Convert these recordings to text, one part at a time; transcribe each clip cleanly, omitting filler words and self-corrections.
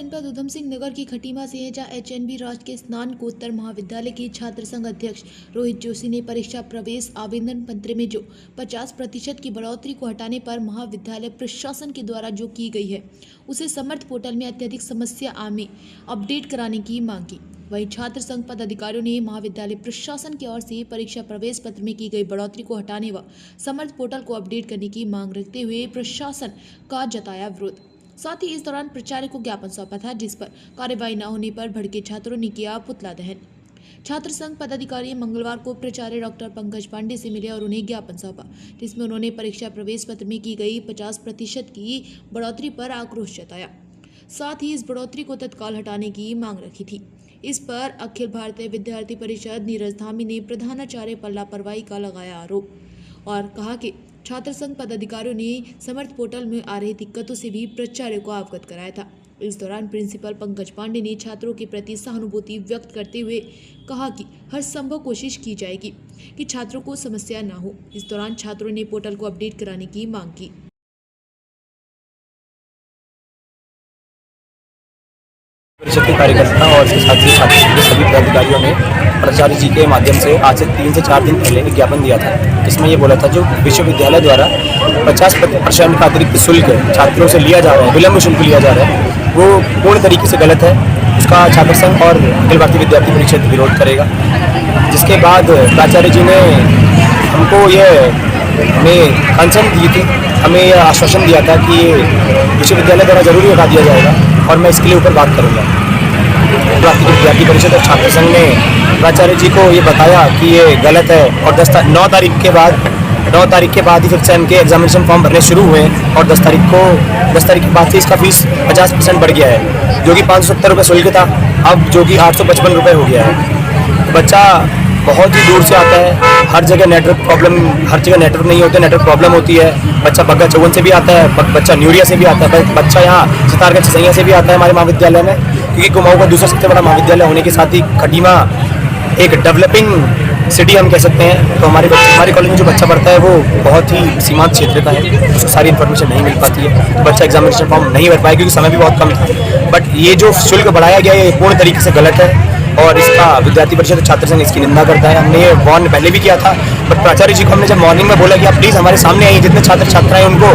जनपद उधम सिंह नगर की खटीमा से है, जहां एचएनबी राजकीय स्नातकोत्तर महाविद्यालय के छात्र संघ अध्यक्ष रोहित जोशी ने परीक्षा प्रवेश आवेदन पत्र में जो 50% की बढ़ोतरी को हटाने पर महाविद्यालय प्रशासन के द्वारा जो की गई है उसे समर्थ पोर्टल में अत्यधिक समस्या में अपडेट कराने की मांग की। वहीं छात्र संघ पदाधिकारियों ने महाविद्यालय प्रशासन की ओर से परीक्षा प्रवेश पत्र में की गई बढ़ोतरी को हटाने व समर्थ पोर्टल को अपडेट करने की मांग रखते हुए प्रशासन का जताया विरोध। साथ ही इस दौरान प्राचार्य को ज्ञापन सौंपा था, जिस पर कार्यवाही न होने पर भड़के छात्रों ने किया पुतला दहन। छात्र संघ पदाधिकारी मंगलवार को प्राचार्य डॉक्टर पंकज पांडे से मिले और उन्हें ज्ञापन सौंपा, जिसमें उन्होंने परीक्षा प्रवेश पत्र में की गई 50% की बढ़ोतरी पर आक्रोश जताया। साथ ही इस बढ़ोतरी को तत्काल हटाने की मांग रखी थी। इस पर अखिल भारतीय विद्यार्थी परिषद नीरज धामी ने प्रधानाचार्य पर लापरवाही का लगाया आरोप और कहा कि छात्र संघ पदाधिकारियों ने समर्थ पोर्टल में आ रही दिक्कतों से भी प्राचार्य को अवगत कराया था। इस दौरान प्रिंसिपल पंकज पांडे ने छात्रों के प्रति सहानुभूति व्यक्त करते हुए कहा कि हर संभव कोशिश की जाएगी कि छात्रों को समस्या न हो। इस दौरान छात्रों ने पोर्टल को अपडेट कराने की मांग की। परिषद के कार्यकर्ता और उसके साथ ही छात्र संघ के सभी पदाधिकारियों ने प्राचार्य जी के माध्यम से आज से 3 से 4 दिन पहले एक ज्ञापन दिया था। इसमें ये बोला था जो विश्वविद्यालय द्वारा 50% का अतिरिक्त शुल्क छात्रों से लिया जा रहा है, विलम्ब शुल्क लिया जा रहा है, वो पूर्ण तरीके से गलत है। उसका छात्र संघ और अखिल भारतीय विद्यार्थी परिषद विरोध करेगा। जिसके बाद प्राचार्य जी ने हमको ये हमें कंसर्न दी थी, हमें यह आश्वासन दिया था कि ये विश्वविद्यालय द्वारा जरूरी हटा दिया जाएगा और मैं इसके लिए ऊपर बात करूँगा। भारतीय विद्यार्थी परिषद और छात्र संघ ने प्राचार्य जी को ये बताया कि ये गलत है और 9 तारीख के बाद ही फिर से इनके एग्जामिनेशन फॉर्म भरने शुरू हुए और 10 तारीख के बाद से इसका फीस 50% बढ़ गया है, जो कि 570 रुपये शुल्क था, अब जो कि 855 रुपये हो गया है। बच्चा बहुत ही दूर से आता है, हर जगह नेटवर्क नहीं होते, नेटवर्क प्रॉब्लम होती है। बच्चा बग्गा चौवन से भी आता है, बच्चा न्यूरिया से भी आता है, बच्चा यहाँ सितारगंज सैया से भी आता है हमारे महाविद्यालय में, क्योंकि कुमाऊं का दूसरा सबसे बड़ा महाविद्यालय होने के साथ ही खटीमा एक डेवलपिंग सिटी हम कह सकते हैं। तो हमारे कॉलेज में जो बच्चा पढ़ता है वो बहुत ही सीमांत क्षेत्र का है, उसको सारी इन्फॉर्मेशन नहीं मिल पाती है, तो बच्चा एग्जामिनेशन फॉर्म नहीं भर पाएगा क्योंकि समय भी बहुत कम था। बट ये जो शुल्क बढ़ाया गया है ये पूर्ण तरीके से गलत है और इसका विद्यार्थी परिषद और छात्र संघ इसकी निंदा करता है। हमने ये वार्न पहले भी किया था, बट प्राचार्य जी को हमने जब मॉर्निंग में बोला कि आप प्लीज़ हमारे सामने आइए, जितने छात्र छात्राएं उनको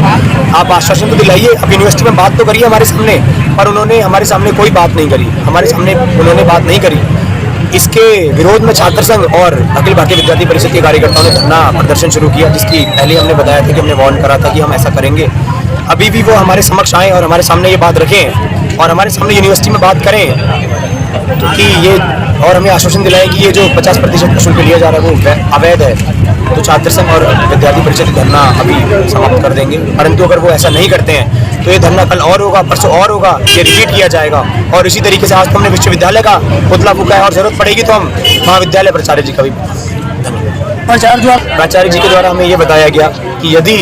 आप आश्वासन तो दिलाइए, अब यूनिवर्सिटी में बात तो करिए हमारे सामने, पर उन्होंने हमारे सामने कोई बात नहीं करी, उन्होंने बात नहीं करी। इसके विरोध में छात्र संघ और अखिल भारतीय विद्यार्थी परिषद के कार्यकर्ताओं ने धरना प्रदर्शन शुरू किया, जिसकी पहले हमने बताया था कि हमने वार्न करा था कि हम ऐसा करेंगे। अभी भी वो हमारे समक्ष आएँ और हमारे सामने ये बात रखें और हमारे सामने यूनिवर्सिटी में बात करें कि ये और हमें आश्वासन दिलाएं कि ये जो 50% का शुल्क लिया जा रहा है वो अवैध है। तो छात्र संघ और विद्यार्थी परिषद धरना अभी समाप्त कर देंगे, परंतु अगर वो ऐसा नहीं करते हैं तो ये धरना कल और होगा, परसों और होगा, ये रिपीट किया जाएगा। और इसी तरीके से आज तो हमने विश्वविद्यालय का पुतला फूंका है और जरूरत पड़ेगी तो हम महाविद्यालय प्राचार्य जी का भी प्राचार्य जी के द्वारा हमें ये बताया गया कि यदि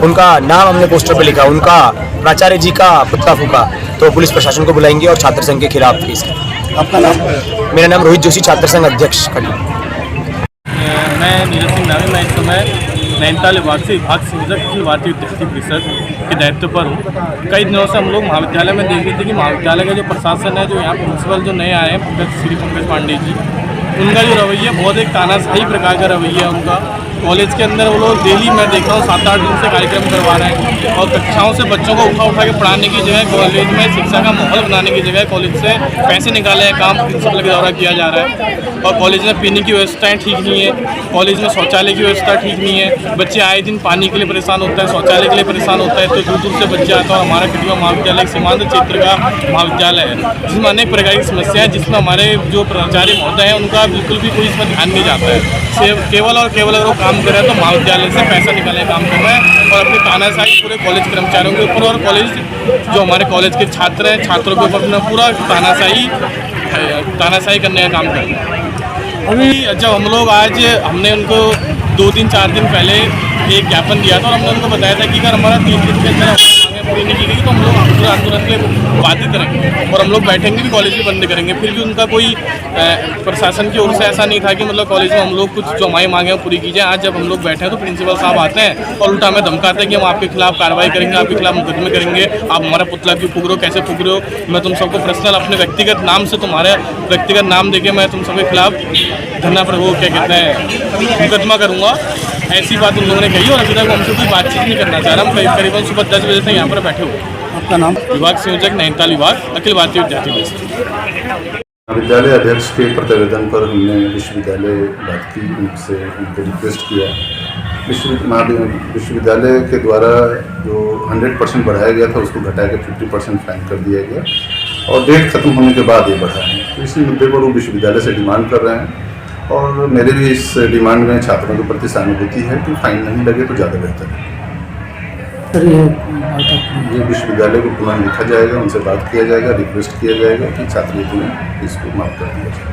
उनका नाम हमने पोस्टर पर लिखा, उनका प्राचार्य जी का पुतला फूंका, तो पुलिस प्रशासन को बुलाएंगे और छात्र संघ के खिलाफ केस। आपका नाम? मेरा नाम रोहित जोशी, छात्र संघ अध्यक्ष खटीमा। मैं नीरज सिंह नामी, मैं इस समय नैनीताल विभाग से विभाग संयोजक अखिल भारतीय विद्यार्थी परिषद के दायित्व पर हूँ। कई दिनों से हम लोग महाविद्यालय में देख रहे थे कि महाविद्यालय का जो प्रशासन है, जो यहाँ प्रिंसिपल जो नए आए हैं श्री पंकज पांडे जी, उनका जो रवैया बहुत एक तानाशाही प्रकार का रवैया उनका। कॉलेज के अंदर वो लोग डेली मैं देख रहा हूँ 7-8 दिन से कार्यक्रम करवा रहे हैं और कक्षाओं से बच्चों को उठा के पढ़ाने की जगह कॉलेज में शिक्षा का माहौल बनाने की जगह कॉलेज से पैसे निकाले हैं, काम प्रिंसिपल के द्वारा किया जा रहा है। और कॉलेज में पीने की व्यवस्थाएं ठीक नहीं है, कॉलेज में शौचालय की व्यवस्था ठीक नहीं है, बच्चे आए दिन पानी के लिए परेशान होता है, शौचालय के लिए परेशान होता है, तो दूर दूर से बच्चे आते हैं। और हमारा खटीमा महाविद्यालय सीमांत क्षेत्र का महाविद्यालय है, जिसमें अनेक प्रकार की समस्या है, जिसमें हमारे जो प्राचार्य महोदय हैं उनका बिल्कुल भी कोई इसमें ध्यान नहीं जाता है। केवल और केवल अगर वो काम कर रहे हैं तो महाविद्यालय से पैसा निकालने का काम कर रहे हैं और अपनी तानाशाही पूरे कॉलेज कर्मचारियों के ऊपर और कॉलेज जो हमारे कॉलेज के छात्र हैं, छात्रों के ऊपर अपना पूरा तानाशाही करने का काम कर रहे हैं। अभी जब हम लोग आज हमने उनको 2-4 दिन पहले एक ज्ञापन दिया था और हमने उनको बताया था कि अगर हमारा 3 दिन के अंदर पूरी नहीं की गई तो हम लोग आंदोलन के बात ही करेंगे और हम लोग बैठेंगे भी, कॉलेज भी बंद करेंगे। फिर भी उनका कोई प्रशासन की ओर से ऐसा नहीं था कि मतलब कॉलेज में हम लोग कुछ जो हमारी मांगे पूरी की जाए। आज जब हम लोग बैठे हैं तो प्रिंसिपल साहब आते हैं और उल्टा हमें धमकाते हैं कि हम आपके खिलाफ कार्रवाई करेंगे, आपके खिलाफ मुकदमे करेंगे, आप हमारा पुतला क्यों फूक रहे हो, कैसे फूक रहे हो, मैं तुम सबको पर्सनल अपने व्यक्तिगत नाम से, तुम्हारे व्यक्तिगत नाम देके मैं तुम सबके खिलाफ धरना पर वो क्या कहते हैं मुकदमा करूँगा। ऐसी बात उन लोगों ने कही और अभी तक हमसे कोई बातचीत नहीं करना चाह रहा। हम करीबन सुबह 10 बजे से यहाँ पर बैठे हुए। आपका नाम? विभाग संयोजक नैनीताल विभाग, अखिल भारतीय विद्यार्थी परिषद। विद्यालय अध्यक्ष के प्रतिवेदन पर हमने विश्वविद्यालय बात की, उनसे उनको रिक्वेस्ट किया। विश्वविद्यालय के द्वारा जो 100% बढ़ाया गया था उसको घटा के 50% फाइन कर दिया गया और डेट खत्म होने के बाद ये बढ़ा है। तो इसी मुद्दे पर वो विश्वविद्यालय से डिमांड कर रहे हैं और मेरे भी इस डिमांड में छात्रों के प्रति सहानुभूति है कि फाइन नहीं लगे तो ज़्यादा बेहतर है। सर ये विश्वविद्यालय को पुनः लिखा जाएगा, उनसे बात किया जाएगा, रिक्वेस्ट किया जाएगा कि छात्रवृत्ति में इसको माफ कर दिया जाए।